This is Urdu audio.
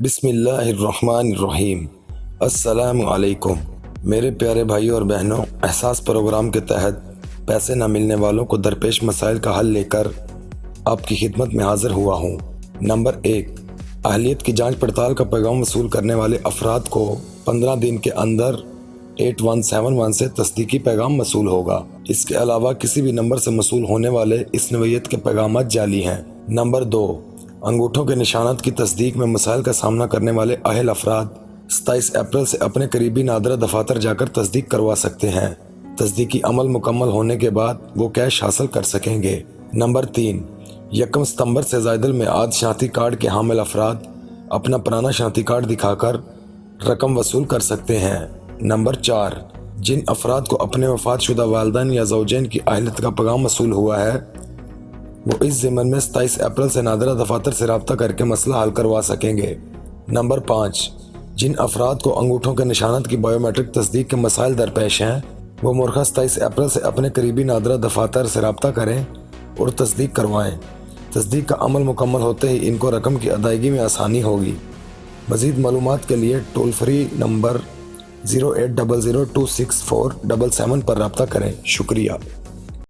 بسم اللہ الرحمن الرحیم۔ السلام علیکم میرے پیارے بھائیوں اور بہنوں، احساس پروگرام کے تحت پیسے نہ ملنے والوں کو درپیش مسائل کا حل لے کر آپ کی خدمت میں حاضر ہوا ہوں۔ نمبر 1، اہلیت کی جانچ پڑتال کا پیغام وصول کرنے والے افراد کو 15 دن کے اندر 8171 سے تصدیقی پیغام موصول ہوگا۔ اس کے علاوہ کسی بھی نمبر سے موصول ہونے والے اس نوعیت کے پیغامات جعلی ہیں۔ نمبر 2، انگوٹھوں کے نشانات کی تصدیق میں مسائل کا سامنا کرنے والے اہل افراد 27 اپریل سے اپنے قریبی نادرہ دفاتر جا کر تصدیق کروا سکتے ہیں۔ تصدیقی عمل مکمل ہونے کے بعد وہ کیش حاصل کر سکیں گے۔ نمبر 3، 1 ستمبر سے زائد المیعاد شناختی کارڈ کے حامل افراد اپنا پرانا شناختی کارڈ دکھا کر رقم وصول کر سکتے ہیں۔ نمبر 4، جن افراد کو اپنے وفات شدہ والدین یا زوجین کی اہلیت کا پیغام موصول ہوا ہے وہ اس ضمن میں 27 اپریل سے نادرہ دفاتر سے رابطہ کر کے مسئلہ حل کروا سکیں گے۔ نمبر 5، جن افراد کو انگوٹھوں کے نشانات کی بائیو میٹرک تصدیق کے مسائل درپیش ہیں وہ مرخہ 27 اپریل سے اپنے قریبی نادرہ دفاتر سے رابطہ کریں اور تصدیق کروائیں۔ تصدیق کا عمل مکمل ہوتے ہی ان کو رقم کی ادائیگی میں آسانی ہوگی۔ مزید معلومات کے لیے ٹول فری نمبر 0800264777 پر رابطہ کریں۔ شکریہ۔